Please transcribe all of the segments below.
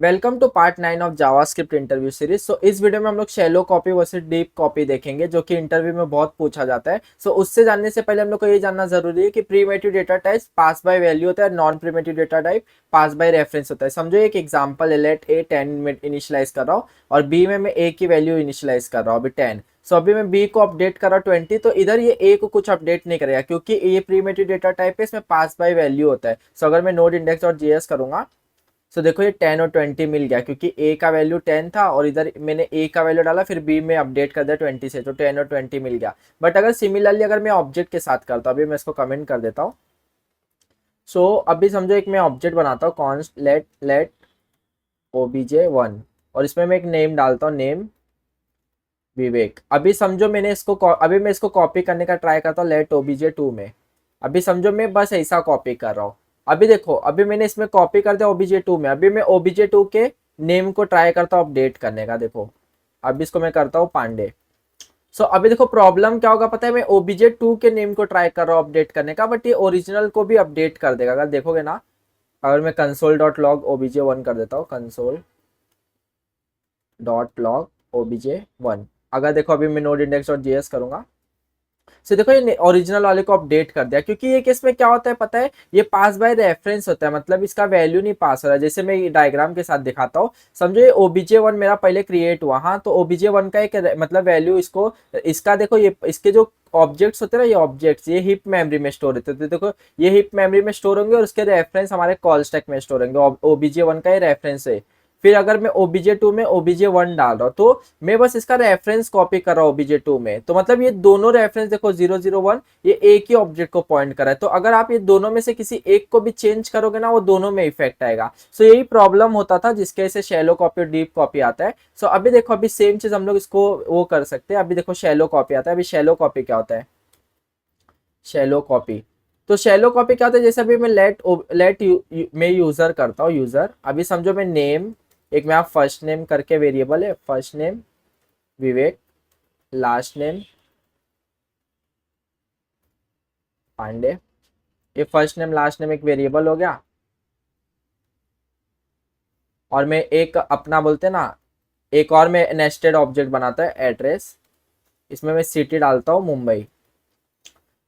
Welcome to part 9 of JavaScript interview series. So इस वीडियो में हम लोग shallow copy versus deep copy देखेंगे, जो कि इंटरव्यू में बहुत पूछा जाता है। सो उससे जानने से पहले हम लोग को ये जानना जरूरी है कि primitive data type pass by value होता है, non primitive data type pass by reference होता है। समझो एक एग्जांपल है, लेट ए 10 में इनिशियलाइज कर रहा हूँ और बी में मैं ए की वैल्यू इनिशियलाइज कर रहा हूँ अभी 10। सो अभी मैं बी को अपडेट कर रहा हूँ 20, तो इधर ये ए को कुछ अपडेट नहीं करेगा क्योंकि ये प्रीमेटिव डेटा टाइप है, इसमें पास बाय वैल्यू होता है। सो अगर मैं नोड इंडेक्स और जीएस करूंगा, सो देखो ये 10 और 20 मिल गया क्योंकि ए का वैल्यू 10 था और इधर मैंने ए का वैल्यू डाला, फिर बी में अपडेट कर दिया 20 से, तो 10 और 20 मिल गया। बट अगर सिमिलरली अगर मैं ऑब्जेक्ट के साथ करता हूँ, अभी मैं इसको कमेंट कर देता हूँ। सो अभी समझो एक मैं ऑब्जेक्ट बनाता हूँ, कॉन्स्ट लेट लेट obj1, और इसमें मैं एक नेम डालता हूँ, नेम विवेक। अभी समझो मैंने इसको अभी मैं इसको कॉपी करने का ट्राई करता हूँ लेट obj2 में। अभी समझो मैं बस ऐसा कॉपी कर रहा हूँ। अभी देखो, अभी मैंने इसमें कॉपी कर दिया obj2 में। अभी मैं obj2 के नेम को ट्राई करता हूँ अपडेट करने का। देखो अभी इसको मैं करता हूँ पांडे। सो अभी देखो प्रॉब्लम क्या होगा पता है, मैं obj2 के नेम को ट्राई कर रहा हूँ अपडेट करने का, बट ये ओरिजिनल को भी अपडेट कर देगा। अगर देखोगे ना, अगर मैं console.log obj1 कर देता हूँ, console.log obj1, अगर देखो अभी मैं नोड इंडेक्स डॉट जेएस करूंगा, सो देखो ये ओरिजिनल वाले को अपडेट कर दिया। क्योंकि ये केस में क्या होता है पता है, ये पास बाय रेफरेंस होता है, मतलब इसका वैल्यू नहीं पास हो रहा है। जैसे मैं डायग्राम के साथ दिखाता हूँ, समझो ये obj1 मेरा पहले क्रिएट हुआ, हाँ, तो obj1 का एक मतलब वैल्यू इसको, इसका देखो ये इसके जो ऑब्जेक्ट्स होते हैं ना, ये ऑब्जेक्ट्स ये हिप मेमोरी में स्टोर होते थे। देखो ये हिप मेमोरी में स्टोर होंगे और उसके रेफरेंस हमारे कॉल स्टैक में स्टोर होंगे। obj1 का ये रेफरेंस है। फिर अगर मैं obj2 में obj1 डाल रहा हूँ, तो मैं बस इसका रेफरेंस कॉपी कर रहा हूँ obj2 में, तो मतलब ये दोनों रेफरेंस देखो 001 ये एक ही ऑब्जेक्ट को पॉइंट कर रहा है। तो अगर आप ये दोनों में से किसी एक को भी चेंज करोगे ना, वो दोनों में इफेक्ट आएगा। सो यही प्रॉब्लम होता था जिसके से शैलो कॉपी और डीप कॉपी आता है। सो अभी देखो, अभी सेम चीज हम लोग इसको वो कर सकते हैं। अभी देखो शैलो कॉपी आता है। अभी शैलो कॉपी क्या होता है, शैलो कॉपी, तो शैलो कॉपी क्या होता है, जैसे अभी मैं मैं यूजर करता हूँ, यूजर। अभी समझो मैं नेम, एक मेरा फर्स्ट नेम करके वेरिएबल है, फर्स्ट नेम विवेक, लास्ट नेम पांडे। ये फर्स्ट नेम लास्ट नेम एक वेरिएबल हो गया। और मैं एक अपना बोलते हैं ना, एक और मैं नेस्टेड ऑब्जेक्ट बनाता है एड्रेस, इसमें मैं सिटी डालता हूँ मुंबई।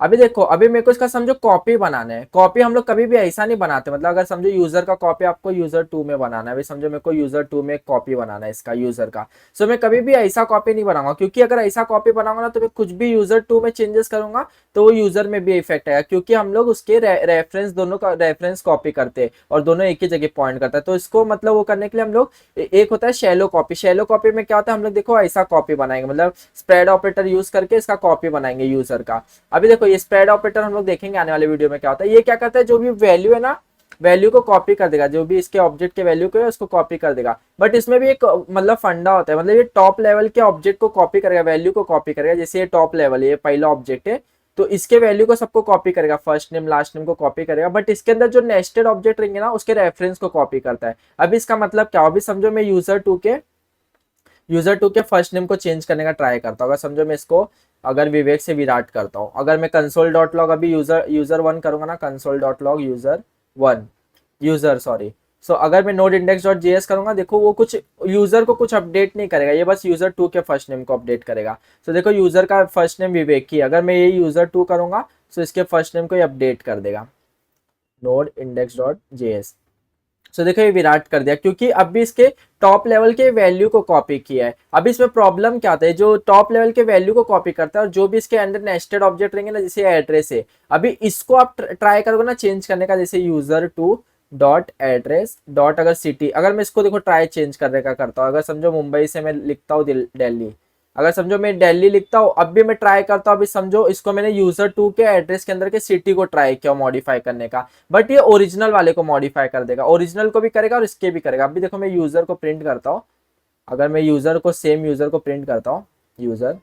अभी देखो, अभी मेरे को इसका समझो कॉपी बनाना है। कॉपी हम लोग कभी भी ऐसा नहीं बनाते, मतलब अगर समझो यूजर का कॉपी आपको यूजर 2 में बनाना है, अभी समझो मेरे को यूजर 2 में कॉपी बनाना है इसका यूजर का। सो मैं कभी भी ऐसा कॉपी नहीं बनाऊंगा, क्योंकि अगर ऐसा कॉपी बनाऊंगा ना, तो मैं कुछ भी यूजर 2 में चेंजेस करूंगा तो वो यूजर में भी इफेक्ट आएगा, क्योंकि हम लोग उसके रेफरेंस, दोनों का रेफरेंस कॉपी करते हैं और दोनों एक ही जगह पॉइंट करता है। तो इसको मतलब वो करने के लिए हम लोग एक होता है शैलो कॉपी। शैलो कॉपी में क्या होता है, हम लोग देखो ऐसा कॉपी बनाएंगे, मतलब स्प्रेड ऑपरेटर यूज करके इसका कॉपी बनाएंगे यूजर का। अभी देखो ये स्प्रेड ऑपरेटर हम लोग देखेंगे आने वाले वीडियो में क्या होता है। ये क्या करता है, जो भी वैल्यू है ना, वैल्यू को कॉपी कर देगा, जो भी इसके ऑब्जेक्ट के वैल्यू को है उसको कॉपी कर देगा। बट इसमें भी एक मतलब फंडा होता है, मतलब ये टॉप लेवल के ऑब्जेक्ट को कॉपी करेगा, वैल्यू को कॉपी करेगा। जैसे ये टॉप लेवल है, ये पहला ऑब्जेक्ट है, तो इसके वैल्यू को सबको कॉपी करेगा, फर्स्ट नेम लास्ट नेम को कॉपी करेगा। बट इसके अंदर जो नेस्टेड ऑब्जेक्ट रहेंगे ना, उसके रेफरेंस को कॉपी करता है। अभी इसका मतलब क्या, अभी समझो मैं यूजर टू के फर्स्ट नेम को चेंज करने का ट्राई करता हूँ। अगर समझो मैं इसको अगर विवेक से विराट करता हूँ, अगर मैं console.log अभी यूजर वन करूंगा ना, console.log यूजर सॉरी। सो अगर मैं नोड इंडेक्स डॉट जेएस करूंगा, देखो वो कुछ यूजर को कुछ अपडेट नहीं करेगा, ये बस यूजर 2 के फर्स्ट नेम को अपडेट करेगा। सो देखो यूजर का फर्स्ट नेम विवेक ही, अगर मैं ये यूजर 2 करूंगा, सो इसके फर्स्ट नेम को ये अपडेट कर देगा, नोड इंडेक्स डॉट जेएस। सो देखो ये विराट कर दिया, क्योंकि अब भी इसके टॉप लेवल के वैल्यू को कॉपी किया है। अब इसमें प्रॉब्लम क्या आता है, जो टॉप लेवल के वैल्यू को कॉपी करता है और जो भी इसके अंदर नेस्टेड ऑब्जेक्ट रहेंगे ना, जैसे एड्रेस है, अभी इसको आप ट्राई करोगे ना चेंज करने का, जैसे यूजर 2 डॉट एड्रेस डॉट अगर सिटी, अगर मैं इसको देखो ट्राई चेंज करने का करता हूँ, अगर समझो मुंबई से मैं लिखता हूँ दिल्ली, अगर समझो मैं दिल्ली लिखता हूँ, अब भी मैं ट्राई करता हूँ, अभी समझो इसको मैंने यूजर 2 के एड्रेस के अंदर के सिटी को ट्राई किया मॉडिफाई करने का, बट ये ओरिजिनल वाले को मॉडिफाई कर देगा, ओरिजिनल को भी करेगा और इसके भी करेगा। अभी देखो मैं यूजर को प्रिंट करता हूँ, अगर मैं यूजर को सेम यूजर को प्रिंट करता हूँ यूजर,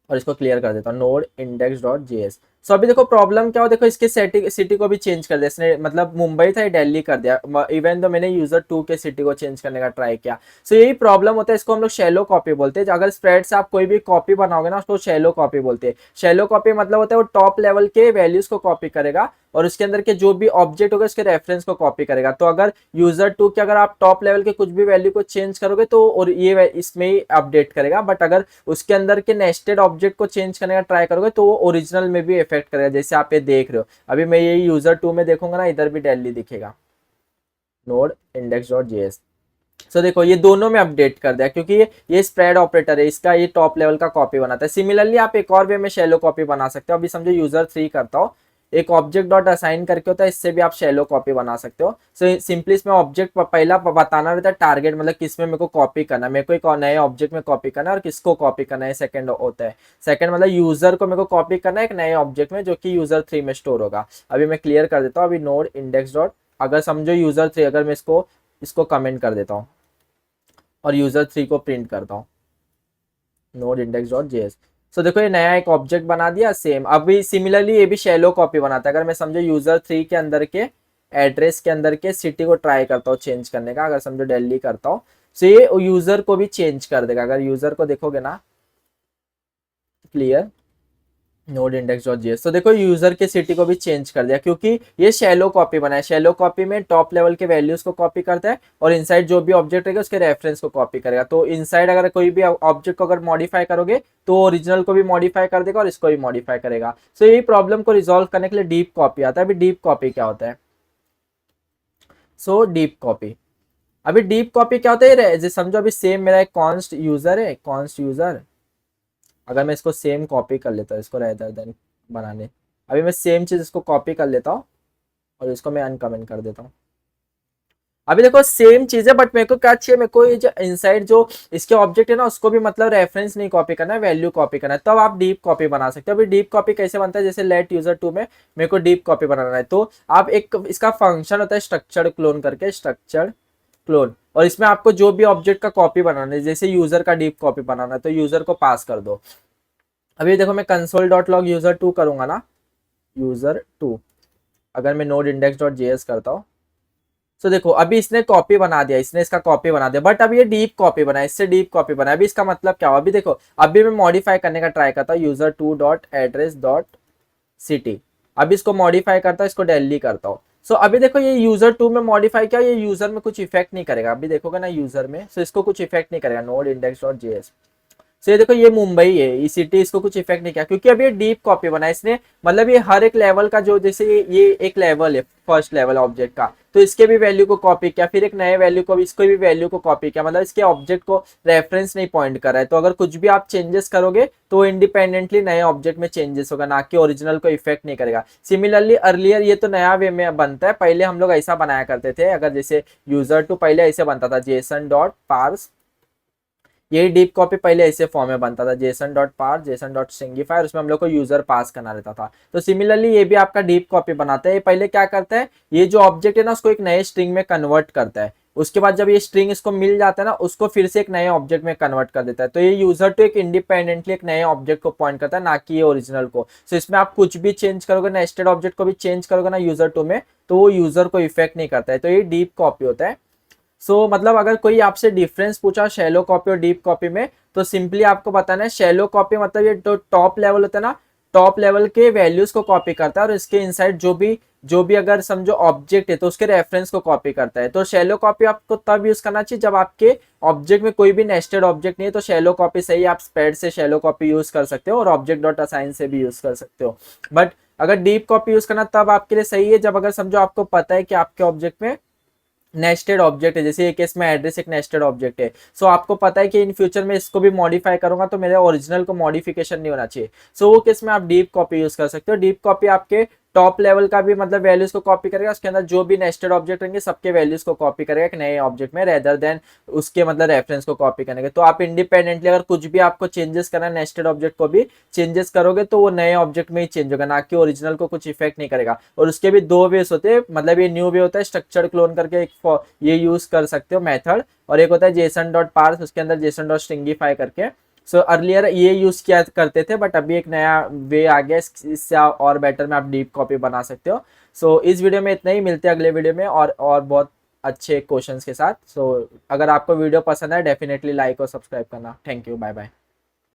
और इसको क्लियर कर देता हूँ नोड इंडेक्स डॉट जेएस। सो अभी देखो प्रॉब्लम क्या हो, देखो इसके सिटी को भी चेंज कर दिया इसने, मतलब मुंबई था ये दिल्ली कर दिया, इवन तो मैंने यूजर 2 के सिटी को चेंज करने का ट्राई किया। सो यही प्रॉब्लम होता है, इसको हम लोग शैलो कॉपी बोलते हैं। अगर स्प्रेड से आप कोई भी कॉपी बनाओगे ना उसको शैलो कॉपी बोलते हैं। शैलो कॉपी मतलब होता है वो टॉप लेवल के वैल्यूज को कॉपी करेगा और उसके अंदर के जो भी ऑब्जेक्ट होगा उसके रेफरेंस को कॉपी करेगा। तो अगर यूजर 2 के अगर आप टॉप लेवल के कुछ भी वैल्यू को चेंज करोगे तो और ये इसमें ही अपडेट करेगा, बट अगर उसके अंदर के नेस्टेड ऑब्जेक्ट को चेंज करने का ट्राई करोगे तो वो ओरिजिनल में भी इफेक्ट करेगा। जैसे आप ये देख रहे हो, अभी मैं ये यूजर 2 में देखूंगा ना, इधर भी दिल्ली दिखेगा, नोड इंडेक्स डॉट जेएस। सो देखो ये दोनों में अपडेट कर दिया, क्योंकि ये स्प्रेड ऑपरेटर है, इसका ये टॉप लेवल का कॉपी बनाता है। सिमिलरली आप एक और वे में शैलो कॉपी बना सकते हो। अभी समझो यूजर 3 करता हो, एक ऑब्जेक्ट डॉट असाइन करके होता है, इससे भी आप शैलो कॉपी बना सकते हो। सो सिंपली इसमें ऑब्जेक्ट पहला बताना रहता है टारगेट, मतलब किसमें मेरे को कॉपी करना है, मेरे को एक नए ऑब्जेक्ट में कॉपी करना है और किसको कॉपी करना है, सेकंड होता है। सेकंड मतलब यूजर को मेरे को कॉपी करना है एक नए ऑब्जेक्ट में जो कि यूजर 3 में स्टोर होगा। अभी मैं क्लियर कर देता हूँ। अभी नोड इंडेक्स डॉट, अगर समझो यूजर 3, अगर मैं इसको इसको कमेंट कर देता हूँ और यूजर 3 को प्रिंट करता हूँ, नोड इंडेक्स डॉट जेएस। सो देखो ये नया एक ऑब्जेक्ट बना दिया सेम। अभी सिमिलरली ये भी शैलो कॉपी बनाता है। अगर मैं समझो यूजर 3 के अंदर के एड्रेस के अंदर के सिटी को ट्राई करता हूँ चेंज करने का, अगर समझो दिल्ली करता हूँ, सो ये यूजर को भी चेंज कर देगा। अगर यूजर को देखोगे ना, clear, node index dot JS, तो देखो यूजर के सिटी को भी चेंज कर दिया, क्योंकि ये शैलो कॉपी बना है। शैलो कॉपी में टॉप लेवल के वैल्यूज को कॉपी करता है और इनसाइड जो भी ऑब्जेक्ट रहेगा उसके रेफरेंस को कॉपी करेगा। तो इनसाइड अगर कोई भी ऑब्जेक्ट को अगर मॉडिफाई करोगे तो ओरिजिनल को भी मॉडिफाई कर देगा और इसको भी मॉडिफाई करेगा। सो यही प्रॉब्लम को रिजोल्व करने के लिए डीप कॉपी आता है। अभी डीप कॉपी क्या होता है? सो डीप कॉपी, अभी डीप कॉपी क्या होता है, जैसे समझो अभी सेम मेरा एक कॉन्स्ट यूजर है, कॉन्स्ट यूजर, अगर मैं इसको सेम कॉपी कर लेता हूँ इसको रेदर देन बनाने, अभी मैं सेम चीज इसको कॉपी कर लेता हूँ और इसको मैं अनकमेंट कर देता हूँ। अभी देखो सेम चीज है, बट मेरे को क्या चाहिए, मेरे को ये जो इनसाइड जो इसके ऑब्जेक्ट है ना उसको भी मतलब रेफरेंस नहीं कॉपी करना है, वैल्यू कॉपी करना है, तब आप डीप कॉपी बना सकते हो। अभी डीप कॉपी कैसे बनता है, जैसे लेट यूजर 2 में मेरे को डीप कॉपी बनाना है, तो आप एक इसका फंक्शन होता है स्ट्रक्चर क्लोन करके, स्ट्रक्चर क्लोन, और इसमें आपको जो भी ऑब्जेक्ट का कॉपी बनाना है, जैसे यूजर का डीप कॉपी बनाना है तो यूजर को पास कर दो। अभी देखो मैं कंसोल डॉट लॉग यूजर 2 करूंगा ना, यूजर 2, अगर मैं नोड इंडेक्स डॉट जेएस करता हूँ, तो देखो अभी इसने कॉपी बना दिया, इसने इसका कॉपी बना दिया, बट अभी ये डीप कॉपी बना है, इससे डीप कॉपी बना है। अभी इसका मतलब क्या हुआ, अभी देखो अभी मैं मॉडिफाई करने का ट्राई करता हूँ, user 2 dot address dot city, अभी इसको मॉडिफाई करता हूँ, इसको दिल्ली करता हूँ। सो अभी देखो ये यूजर 2 में मॉडिफाई किया, ये यूजर में कुछ इफेक्ट नहीं करेगा। अभी देखोगे ना यूजर में, सो इसको कुछ इफेक्ट नहीं करेगा, नोड इंडेक्स डॉट जेएस। तो ये देखो ये मुंबई है, ये सिटी, इसको कुछ इफेक्ट नहीं किया क्योंकि अभी ये डीप कॉपी बना है इसने, मतलब ये हर एक लेवल का जो, जैसे ये एक लेवल है फर्स्ट लेवल ऑब्जेक्ट का, तो इसके भी वैल्यू को कॉपी किया, फिर एक नए वैल्यू को भी, इसको भी वैल्यू को कॉपी किया, मतलब इसके ऑब्जेक्ट को रेफरेंस नहीं पॉइंट कर रहा है। तो अगर कुछ भी आप चेंजेस करोगे तो इंडिपेंडेंटली नए ऑब्जेक्ट में चेंजेस होगा, ना कि ओरिजिनल को इफेक्ट नहीं करेगा। सिमिलरली अर्लियर ये तो नया वे में बनता है, पहले हम लोग ऐसा बनाया करते थे, अगर जैसे यूजर 2 पहले ऐसे बनता था, जेसन डॉट पार्स, यही डीप कॉपी पहले ऐसे फॉर्म में बनता था, जेसन डॉट पार, जेसन डॉट स्ट्रिंगिफायर, उसमें हम लोग को यूजर पास करना रहता था। तो सिमिलरली ये भी आपका डीप कॉपी बनाता है। ये पहले क्या करता है, ये जो ऑब्जेक्ट है ना उसको एक नए स्ट्रिंग में कन्वर्ट करता है, उसके बाद जब ये स्ट्रिंग इसको मिल जाता है ना उसको फिर से एक नए ऑब्जेक्ट में कन्वर्ट कर देता है। तो ये यूजर टू एक इंडिपेंडेंटली एक नए ऑब्जेक्ट को पॉइंट करता है, ना कि ये ओरिजिनल को। सो इसमें आप कुछ भी चेंज करोगे, नेस्टेड ऑब्जेक्ट को भी चेंज करोगे ना यूजर टू में, तो वो यूजर को इफेक्ट नहीं करता है। तो ये डीप कॉपी होता है। सो मतलब अगर कोई आपसे डिफरेंस पूछा शैलो कॉपी और डीप कॉपी में, तो सिंपली आपको बताना है शैलो कॉपी मतलब ये तो टॉप लेवल होता है ना, टॉप लेवल के वैल्यूज को कॉपी करता है और इसके इनसाइड जो भी अगर समझो ऑब्जेक्ट है तो उसके रेफरेंस को कॉपी करता है। तो शैलो कॉपी आपको तब यूज करना चाहिए जब आपके ऑब्जेक्ट में कोई भी नेस्टेड ऑब्जेक्ट नहीं है, तो शैलो कॉपी सही, आप स्प्रेड से शैलो कॉपी यूज कर सकते हो और ऑब्जेक्ट डॉट असाइन से भी यूज कर सकते हो। बट अगर डीप कॉपी यूज करना तब आपके लिए सही है जब अगर समझो आपको पता है कि आपके ऑब्जेक्ट में नेस्टेड ऑब्जेक्ट है, जैसे एक केस में एड्रेस एक नेस्टेड ऑब्जेक्ट है। सो आपको पता है कि इन फ्यूचर में इसको भी मॉडिफाई करूंगा तो मेरे ओरिजिनल को मॉडिफिकेशन नहीं होना चाहिए। सो वो केस में आप डीप कॉपी यूज कर सकते हो। डीप कॉपी आपके टॉप लेवल का भी मतलब वैल्यूज को कॉपी करेगा, उसके अंदर जो भी नेस्टेड ऑब्जेक्ट रहेंगे सबके वैल्यूज को कॉपी करेगा एक नए ऑब्जेक्ट में, रेदर देन उसके मतलब रेफरेंस को कॉपी करेंगे। तो आप इंडिपेंडेंटली अगर कुछ भी आपको चेंजेस करना है, नेस्टेड ऑब्जेक्ट को भी चेंजेस करोगे तो वो नए ऑब्जेक्ट में ही चेंज होगा, ना कि ओरिजिनल को कुछ इफेक्ट नहीं करेगा। और उसके भी दो वेज होते हैं, मतलब ये न्यू वे होता है स्ट्रक्चर क्लोन करके एक ये यूज कर सकते हो मेथड, और एक होता है जेसन डॉट पार्स, उसके अंदर जेसन डॉट स्ट्रिंगिफाई करके। सो अर्लियर ये यूज़ किया करते थे, बट अभी एक नया वे आ गया, इससे और बेटर में आप डीप कॉपी बना सकते हो। सो इस वीडियो में इतना ही, मिलते हैं अगले वीडियो में और बहुत अच्छे क्वेश्चंस के साथ। सो अगर आपको वीडियो पसंद है डेफिनेटली लाइक और सब्सक्राइब करना। Thank you, bye bye.